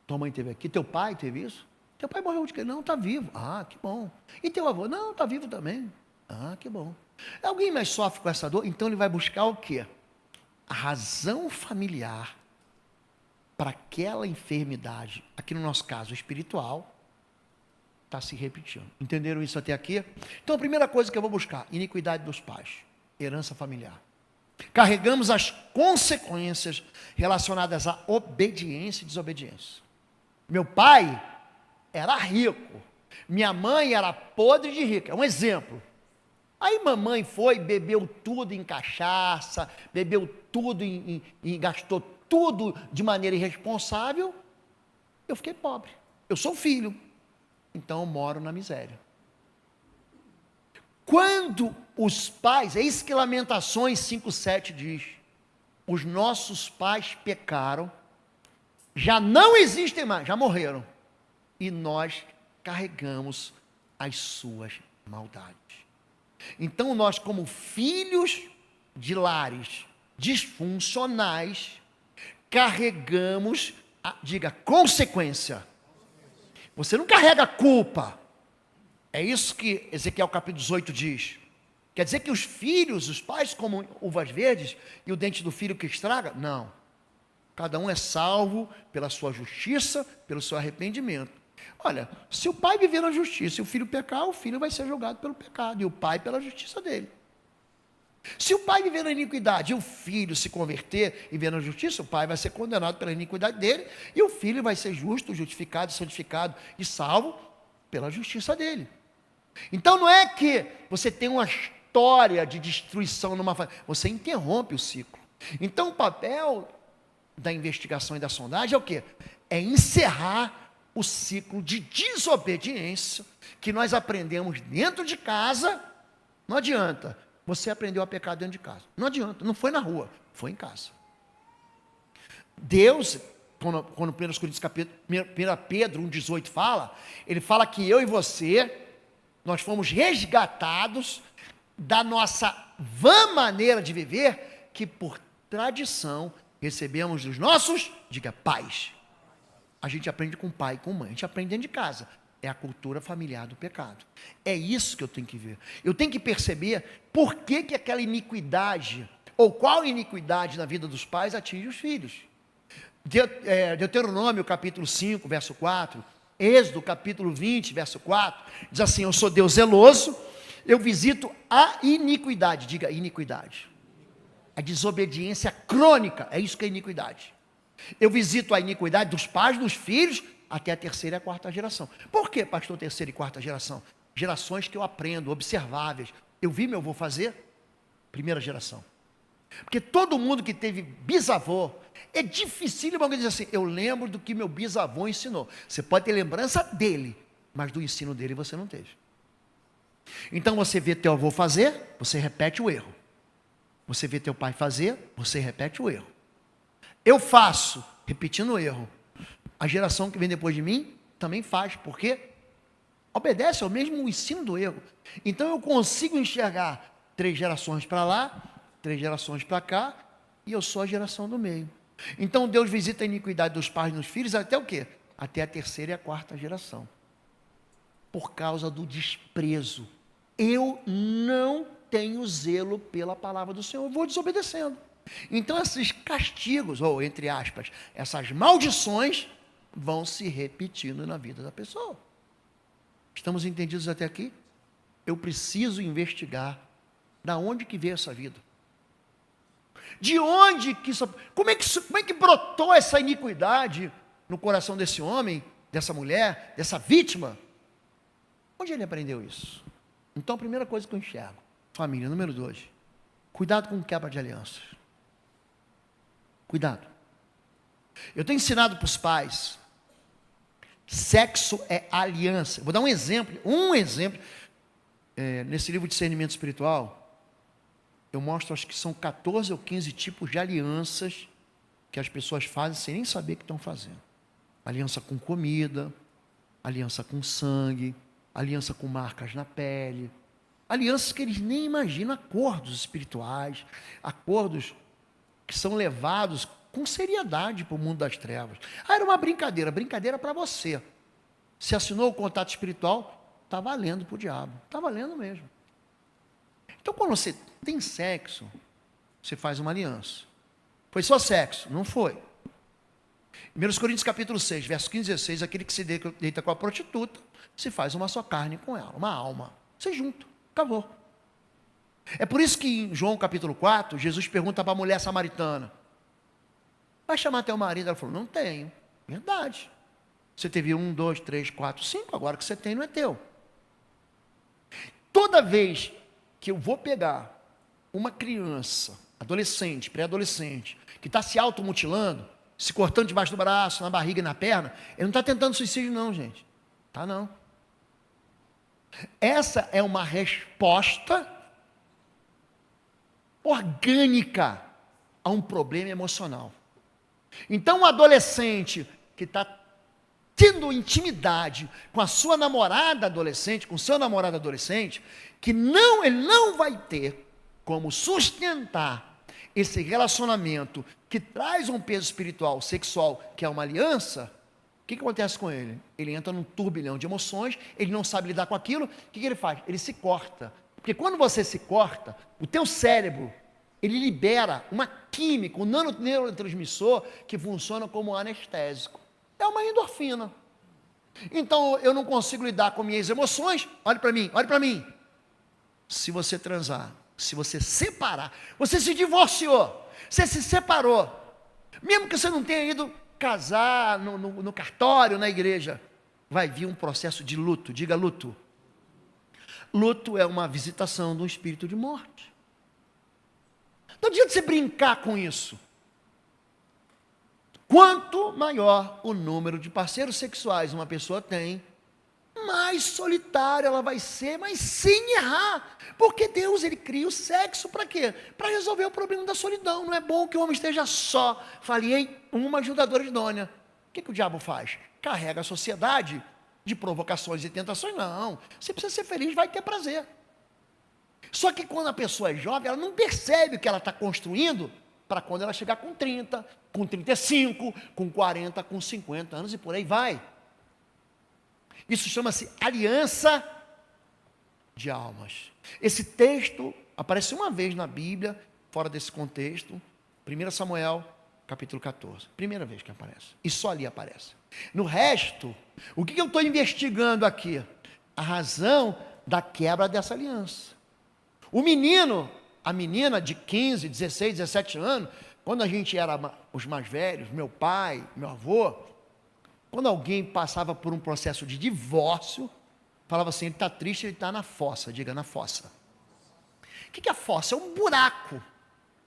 S1: Tua mãe teve aqui? Teu pai teve isso? Teu pai morreu de quê? Não, está vivo. Ah, que bom. E teu avô? Não, está vivo também. Ah, que bom. Alguém mais sofre com essa dor? Então ele vai buscar o quê? A razão familiar para aquela enfermidade, aqui no nosso caso espiritual, está se repetindo. Entenderam isso até aqui? Então a primeira coisa que eu vou buscar, iniquidade dos pais, herança familiar. Carregamos as consequências relacionadas à obediência e desobediência. Meu pai era rico, minha mãe era podre de rica, é um exemplo. Aí mamãe foi, bebeu tudo em cachaça, bebeu tudo e gastou tudo de maneira irresponsável, eu fiquei pobre. Eu sou filho, então eu moro na miséria. Quando os pais, é isso que Lamentações 5,7 diz, os nossos pais pecaram, já não existem mais, já morreram, e nós carregamos as suas maldades. Então nós, como filhos de lares disfuncionais, carregamos, diga, consequência. Você não carrega culpa. É isso que Ezequiel capítulo 18 diz. Quer dizer que os filhos, os pais como uvas verdes e o dente do filho que estraga? Não. Cada um é salvo pela sua justiça, pelo seu arrependimento. Olha, se o pai viver na justiça e o filho pecar, o filho vai ser julgado pelo pecado e o pai pela justiça dele. Se o pai viver na iniquidade e o filho se converter e viver na justiça, o pai vai ser condenado pela iniquidade dele e o filho vai ser justo, justificado, santificado e salvo pela justiça dele. Então não é que você tem uma história de destruição numa família, você interrompe o ciclo. Então o papel da investigação e da sondagem é o quê? É encerrar o ciclo de desobediência que nós aprendemos dentro de casa. Não adianta. Você aprendeu a pecar dentro de casa. Não adianta, não foi na rua, foi em casa. Deus, quando 1 Coríntios capítulo 1 Pedro 1,18 fala, ele fala que eu e você, nós fomos resgatados da nossa vã maneira de viver, que por tradição recebemos dos nossos, diga, pais. A gente aprende com pai e com mãe, a gente aprende dentro de casa. É a cultura familiar do pecado. É isso que eu tenho que ver. Eu tenho que perceber por que aquela iniquidade, ou qual iniquidade na vida dos pais atinge os filhos. Deuteronômio capítulo 5, verso 4, Êxodo capítulo 20, verso 4, diz assim, eu sou Deus zeloso, eu visito a iniquidade, diga iniquidade. A desobediência crônica, é isso que é iniquidade. Eu visito a iniquidade dos pais, dos filhos, até a terceira e a quarta geração. Por que, pastor, terceira e quarta geração? Gerações que eu aprendo, observáveis. Eu vi meu avô fazer, primeira geração. Porque todo mundo que teve bisavô, é difícil alguém dizer assim, eu lembro do que meu bisavô ensinou. Você pode ter lembrança dele, mas do ensino dele você não teve. Então você vê teu avô fazer, você repete o erro. Você vê teu pai fazer, você repete o erro. Eu faço, repetindo o erro. A geração que vem depois de mim também faz, porque obedece ao mesmo ensino do erro. Então eu consigo enxergar 3 gerações para lá, 3 gerações para cá, e eu sou a geração do meio. Então Deus visita a iniquidade dos pais nos filhos até o quê? Até a 3ª e a 4ª geração. Por causa do desprezo. Eu não tenho zelo pela palavra do Senhor, eu vou desobedecendo. Então esses castigos, ou entre aspas, essas maldições, vão se repetindo na vida da pessoa. Estamos entendidos até aqui? Eu preciso investigar da onde que veio essa vida. De onde que isso... Como é que brotou essa iniquidade no coração desse homem, dessa mulher, dessa vítima? Onde ele aprendeu isso? Então, a primeira coisa que eu enxergo, família, número 2, cuidado com quebra de alianças. Cuidado. Eu tenho ensinado para os pais, sexo é aliança. Vou dar um exemplo, nesse livro de discernimento espiritual, eu mostro, acho que são 14 ou 15 tipos de alianças que as pessoas fazem sem nem saber que estão fazendo. Aliança com comida, aliança com sangue, aliança com marcas na pele, alianças que eles nem imaginam, acordos espirituais, acordos que são levados com seriedade para o mundo das trevas. Era uma brincadeira para você. Se assinou o contrato espiritual, está valendo para o diabo, está valendo mesmo. Então, quando você tem sexo, você faz uma aliança. Foi só sexo? Não foi. 1 Coríntios capítulo 6, verso 15 e 16, aquele que se deita com a prostituta, se faz uma só carne com ela, uma alma. Você junto, acabou. É por isso que em João capítulo 4, Jesus pergunta para a mulher samaritana, vai chamar teu marido? Ela falou, não tenho. Verdade. Você teve 1, 2, 3, 4, 5, agora que você tem não é teu. Toda vez que eu vou pegar uma criança, adolescente, pré-adolescente, que está se automutilando, se cortando debaixo do braço, na barriga e na perna, ele não está tentando suicídio não, gente. Tá não. Essa é uma resposta orgânica a um problema emocional. Então, um adolescente que está tendo intimidade com a sua namorada adolescente, com o seu namorado adolescente, que ele não vai ter como sustentar esse relacionamento que traz um peso espiritual, sexual, que é uma aliança, o que acontece com ele? Ele entra num turbilhão de emoções, ele não sabe lidar com aquilo, o que ele faz? Ele se corta. Porque quando você se corta, o teu cérebro, ele libera uma química, um neurotransmissor que funciona como anestésico. É uma endorfina. Então, eu não consigo lidar com minhas emoções. Olhe para mim. Se você transar, se você separar, você se divorciou, você se separou, mesmo que você não tenha ido casar no cartório, na igreja, vai vir um processo de luto. Diga luto. Luto é uma visitação do espírito de morte. Não adianta você brincar com isso. Quanto maior o número de parceiros sexuais uma pessoa tem, mais solitária ela vai ser, mas sem errar. Porque Deus, ele cria o sexo para quê? Para resolver o problema da solidão. Não é bom que o homem esteja só. Falei uma ajudadora idônea. O que o diabo faz? Carrega a sociedade de provocações e tentações. Não, você precisa ser feliz, vai ter prazer. Só que quando a pessoa é jovem, ela não percebe o que ela está construindo para quando ela chegar com 30, com 35, com 40, com 50 anos e por aí vai. Isso chama-se aliança de almas. Esse texto aparece uma vez na Bíblia, fora desse contexto, 1 Samuel, capítulo 14. Primeira vez que aparece. E só ali aparece. No resto, o que eu estou investigando aqui? A razão da quebra dessa aliança. O menino, a menina de 15, 16, 17 anos, quando a gente era os mais velhos, meu pai, meu avô, quando alguém passava por um processo de divórcio, falava assim, ele está triste, ele está na fossa, diga, na fossa. O que é a fossa? É um buraco,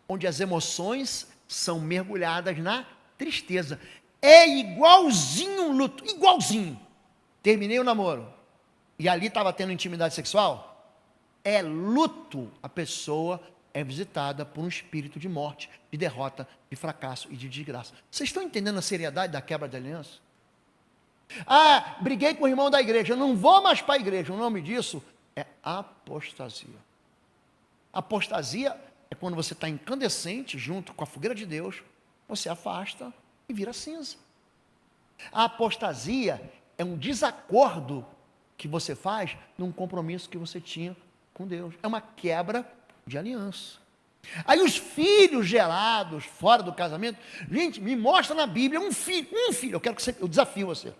S1: onde as emoções são mergulhadas na tristeza. É igualzinho um luto, igualzinho. Terminei o namoro, e ali estava tendo intimidade sexual, é luto, a pessoa é visitada por um espírito de morte, de derrota, de fracasso e de desgraça. Vocês estão entendendo a seriedade da quebra de aliança? Ah, briguei com o irmão da igreja, eu não vou mais para a igreja. O nome disso é apostasia. Apostasia é quando você está incandescente junto com a fogueira de Deus, você afasta e vira cinza. A apostasia é um desacordo que você faz num compromisso que você tinha com Deus. É uma quebra de aliança. Aí os filhos gerados fora do casamento, gente, me mostra na Bíblia um filho, eu desafio você,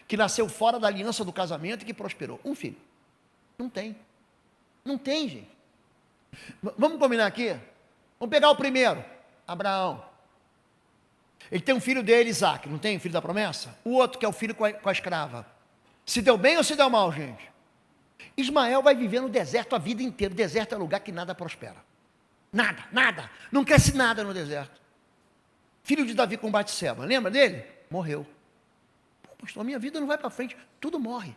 S1: que nasceu fora da aliança do casamento e que prosperou. Um filho. Não tem. Não tem, gente. Vamos combinar aqui? Vamos pegar o primeiro, Abraão. Ele tem um filho dele, Isaac, não tem? O filho da promessa? O outro que é o filho com a escrava. Se deu bem ou se deu mal, gente? Ismael vai viver no deserto a vida inteira. O deserto é lugar que nada prospera. Nada, nada. Não cresce nada no deserto. Filho de Davi com Batseba, lembra dele? Morreu. Pô, pastor, a minha vida não vai para frente, tudo morre.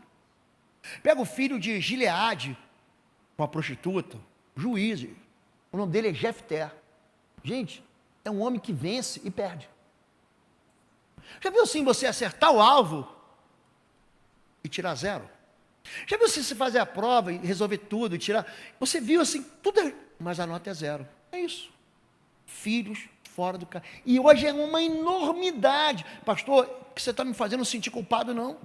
S1: Pega o filho de Gileade, com a prostituta, Juízes. O nome dele é Jefté. Gente, é um homem que vence e perde. Já viu assim você acertar o alvo e tirar zero? Já viu assim você fazer a prova e resolver tudo e tirar? Você viu assim, tudo, mas a nota é zero. É isso. Filhos fora do carro. E hoje é uma enormidade. Pastor, o que você está me fazendo sentir culpado? Não.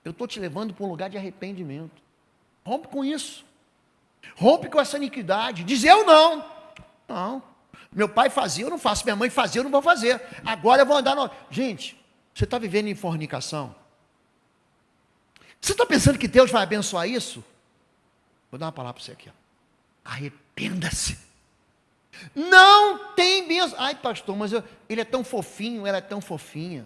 S1: Eu estou te levando para um lugar de arrependimento. Rompe com isso. Rompe com essa iniquidade. Diz eu não. Não. Meu pai fazia, eu não faço. Minha mãe fazia, eu não vou fazer. Agora eu vou andar no... Gente, você está vivendo em fornicação? Você está pensando que Deus vai abençoar isso? Vou dar uma palavra para você aqui. Arrependa-se. Não tem bênção. Ai, pastor, mas ele é tão fofinho, ela é tão fofinha.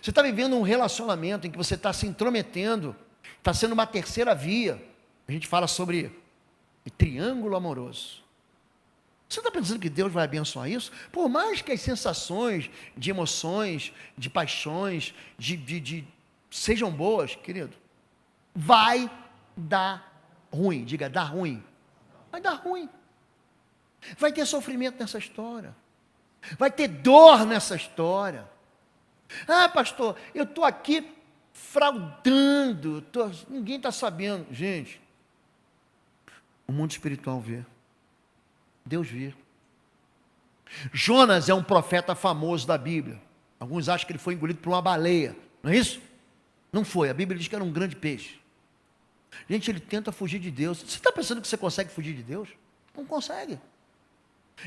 S1: Você está vivendo um relacionamento em que você está se intrometendo, está sendo uma terceira via. A gente fala sobre triângulo amoroso. Você está pensando que Deus vai abençoar isso? Por mais que as sensações de emoções, de paixões, sejam boas, querido, vai dar ruim. Diga, dá ruim. Vai dar ruim. Vai ter sofrimento nessa história. Vai ter dor nessa história. Ah, pastor, eu estou aqui fraudando. Ninguém está sabendo. Gente, o mundo espiritual vê. Deus vê. Jonas é um profeta famoso da Bíblia. Alguns acham que ele foi engolido por uma baleia. Não é isso? Não foi. A Bíblia diz que era um grande peixe. Gente, ele tenta fugir de Deus. Você está pensando que você consegue fugir de Deus? Não consegue.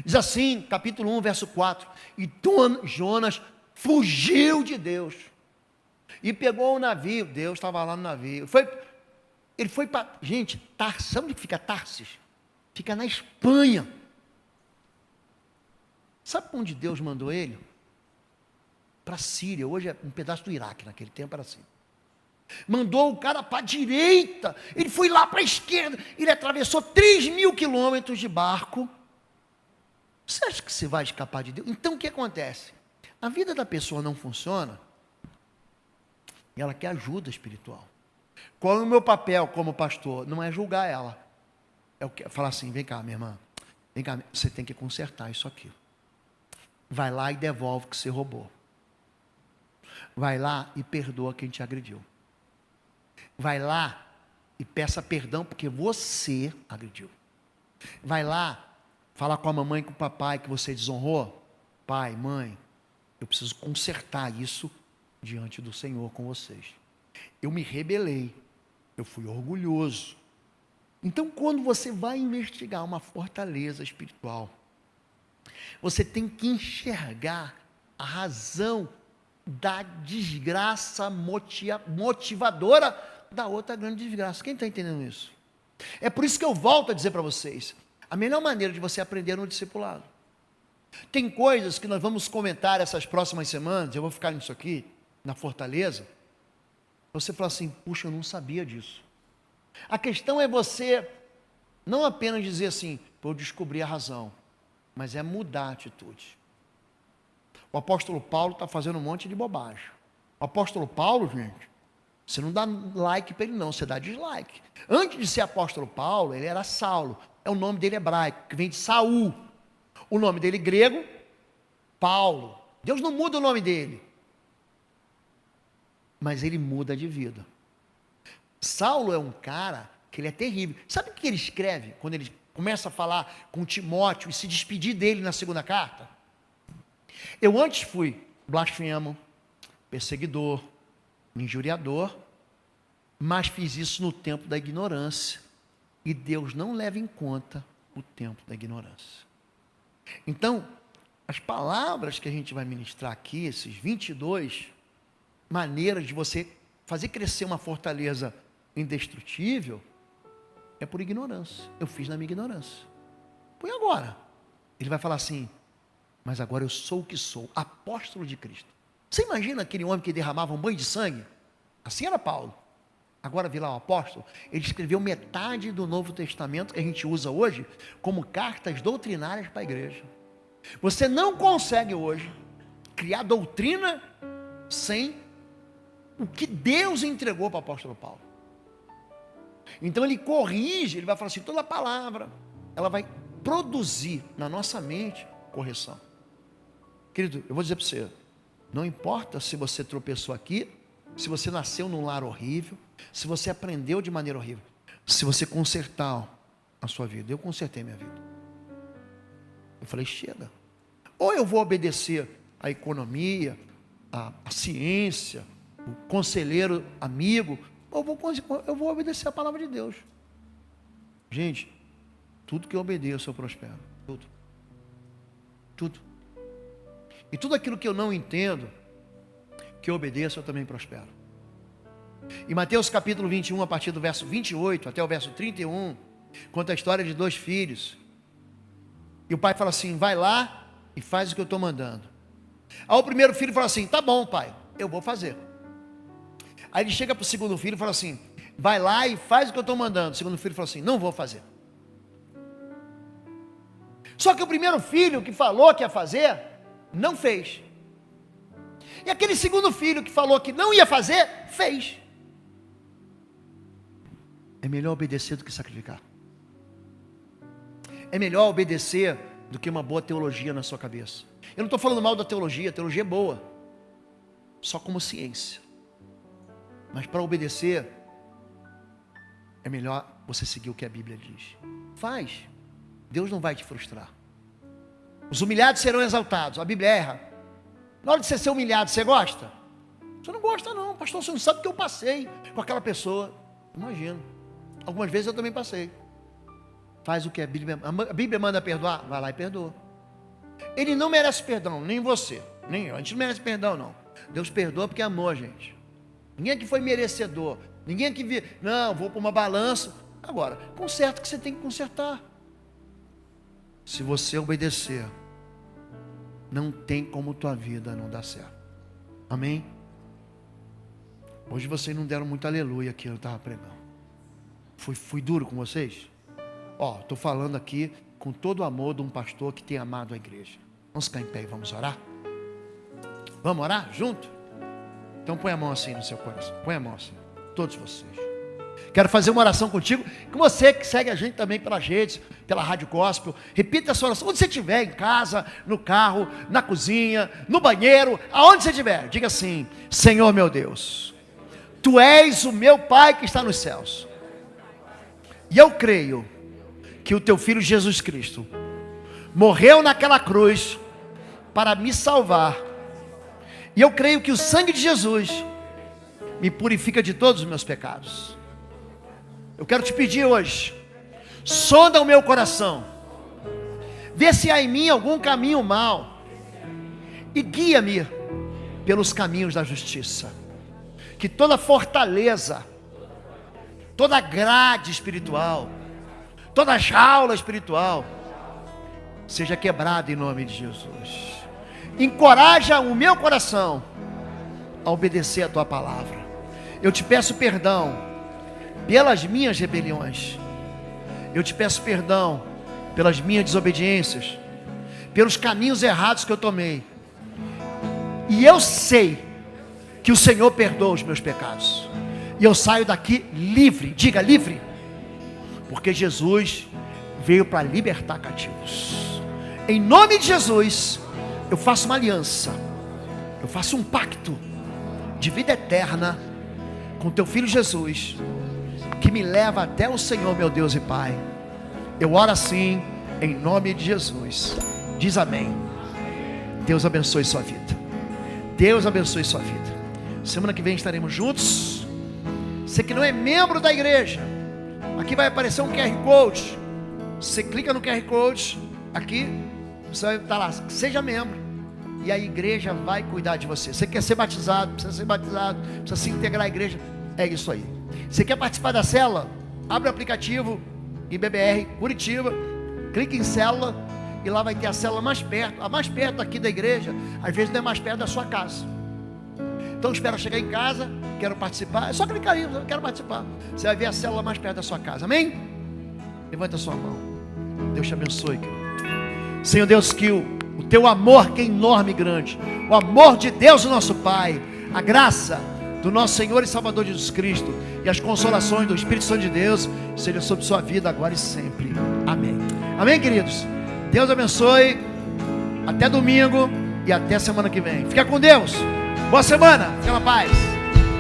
S1: Diz assim, capítulo 1, verso 4. E Jonas fugiu de Deus. E pegou o navio. Deus estava lá no navio. Ele foi para... Gente, Tarsis. Sabe onde fica Tarsis? Fica na Espanha. Sabe para onde Deus mandou ele? Para a Síria. Hoje é um pedaço do Iraque. Naquele tempo era assim. Mandou o cara para a direita. Ele foi lá para a esquerda. Ele atravessou 3.000 quilômetros de barco. Você acha que você vai escapar de Deus? Então o que acontece? A vida da pessoa não funciona e ela quer ajuda espiritual. Qual é o meu papel como pastor? Não é julgar ela. É falar assim, vem cá, minha irmã. Vem cá, você tem que consertar isso aqui. Vai lá e devolve o que você roubou. Vai lá e perdoa quem te agrediu. Vai lá e peça perdão porque você agrediu. Vai lá falar com a mamãe e com o papai que você desonrou. Pai, mãe, eu preciso consertar isso diante do Senhor com vocês. Eu me rebelei. Eu fui orgulhoso. Então, quando você vai investigar uma fortaleza espiritual, você tem que enxergar a razão da desgraça motivadora da outra grande desgraça. Quem está entendendo isso? É por isso que eu volto a dizer para vocês, a melhor maneira de você aprender no discipulado. Tem coisas que nós vamos comentar essas próximas semanas, eu vou ficar nisso aqui, na fortaleza. Você fala assim, puxa, eu não sabia disso. A questão é você não apenas dizer assim, eu descobri a razão, mas é mudar a atitude. O apóstolo Paulo está fazendo um monte de bobagem. O apóstolo Paulo, gente, você não dá like para ele não, você dá dislike. Antes de ser apóstolo Paulo, ele era Saulo. É o nome dele hebraico, que vem de Saul. O nome dele grego, Paulo. Deus não muda o nome dele. Mas ele muda de vida. Saulo é um cara que ele é terrível. Sabe o que ele escreve quando ele começa a falar com Timóteo e se despedir dele na segunda carta. Eu antes fui blasfemo, perseguidor, injuriador, mas fiz isso no tempo da ignorância. E Deus não leva em conta o tempo da ignorância. Então, as palavras que a gente vai ministrar aqui, esses 22 maneiras de você fazer crescer uma fortaleza indestrutível, é por ignorância. Eu fiz na minha ignorância. Põe agora. Ele vai falar assim, mas agora eu sou o que sou, apóstolo de Cristo. Você imagina aquele homem que derramava um banho de sangue? Assim era Paulo. Agora virar um apóstolo, ele escreveu metade do Novo Testamento que a gente usa hoje como cartas doutrinárias para a igreja. Você não consegue hoje criar doutrina sem o que Deus entregou para o apóstolo Paulo. Então ele corrige, ele vai falar assim, toda palavra, ela vai produzir na nossa mente correção. Querido, eu vou dizer para você, não importa se você tropeçou aqui, se você nasceu num lar horrível, se você aprendeu de maneira horrível, se você consertar a sua vida, eu consertei minha vida. Eu falei, chega. Ou eu vou obedecer a economia, a ciência, o conselheiro amigo, ou eu vou obedecer a palavra de Deus. Gente, tudo que eu obedeço eu prospero. Tudo. Tudo. E tudo aquilo que eu não entendo, que eu obedeço, eu também prospero. Em Mateus capítulo 21, a partir do verso 28 até o verso 31, conta a história de 2 filhos. E o pai fala assim, vai lá e faz o que eu estou mandando. Aí o primeiro filho fala assim, tá bom pai, eu vou fazer. Aí ele chega para o segundo filho e fala assim, vai lá e faz o que eu estou mandando. O segundo filho fala assim, não vou fazer. Só que o primeiro filho que falou que ia fazer, não fez. E aquele segundo filho que falou que não ia fazer, fez. É melhor obedecer do que sacrificar. É melhor obedecer do que uma boa teologia na sua cabeça. Eu não estou falando mal da teologia, a teologia é boa, só como ciência. Mas para obedecer, é melhor você seguir o que a Bíblia diz. Faz, Deus não vai te frustrar. Os humilhados serão exaltados, a Bíblia erra. Na hora de você ser humilhado, você gosta? Você não gosta não, pastor, você não sabe o que eu passei com aquela pessoa. Imagino, algumas vezes eu também passei. Faz o que a Bíblia manda perdoar, vai lá e perdoa. Ele não merece perdão, nem você, nem eu, a gente não merece perdão não. Deus perdoa porque amou a gente. Ninguém aqui foi merecedor, ninguém aqui não, vou para uma balança. Agora, conserta o que você tem que consertar. Se você obedecer, não tem como tua vida não dar certo. Amém? Hoje vocês não deram muito aleluia aqui, eu estava pregando. Fui duro com vocês? Estou falando aqui com todo o amor de um pastor que tem amado a igreja. Vamos ficar em pé e vamos orar? Vamos orar junto? Então põe a mão assim no seu coração. Põe a mão assim, todos vocês. Quero fazer uma oração contigo, com você que segue a gente também pelas redes, pela Rádio Gospel. Repita essa oração, onde você estiver, em casa, no carro, na cozinha, no banheiro, aonde você estiver. Diga assim, Senhor meu Deus, Tu és o meu Pai que está nos céus. E eu creio que o Teu Filho Jesus Cristo morreu naquela cruz para me salvar. E eu creio que o sangue de Jesus me purifica de todos os meus pecados. Eu quero te pedir hoje, sonda o meu coração, vê se há em mim algum caminho mau, e guia-me pelos caminhos da justiça. Que toda fortaleza, toda grade espiritual, toda jaula espiritual, seja quebrada em nome de Jesus. Encoraja o meu coração a obedecer a Tua palavra. Eu te peço perdão pelas minhas rebeliões. Eu te peço perdão pelas minhas desobediências, pelos caminhos errados que eu tomei. E eu sei que o Senhor perdoa os meus pecados. E eu saio daqui livre, diga livre, porque Jesus veio para libertar cativos. Em nome de Jesus, eu faço uma aliança, eu faço um pacto de vida eterna com Teu Filho Jesus, que me leva até o Senhor, meu Deus e Pai. Eu oro assim, em nome de Jesus. Diz amém. Deus abençoe sua vida. Deus abençoe sua vida. Semana que vem estaremos juntos. Você que não é membro da igreja, aqui vai aparecer um QR Code. Você clica no QR Code, aqui, você vai estar lá, seja membro. E a igreja vai cuidar de você. Você quer ser batizado, precisa ser batizado, precisa se integrar à igreja. É isso aí. Você quer participar da célula? Abre o aplicativo IBBR Curitiba, clique em célula e lá vai ter a célula mais perto. A mais perto aqui da igreja, às vezes não é mais perto da sua casa. Então espera chegar em casa, quero participar. É só clicar aí, eu quero participar. Você vai ver a célula mais perto da sua casa. Amém? Levanta a sua mão. Deus te abençoe, querido. Senhor Deus, que o teu amor, que é enorme e grande, o amor de Deus, o nosso Pai, a graça do nosso Senhor e Salvador Jesus Cristo e as consolações do Espírito Santo de Deus sejam sobre sua vida agora e sempre. Amém. Amém, queridos? Deus abençoe. Até domingo e até semana que vem. Fica com Deus. Boa semana. Fica na paz.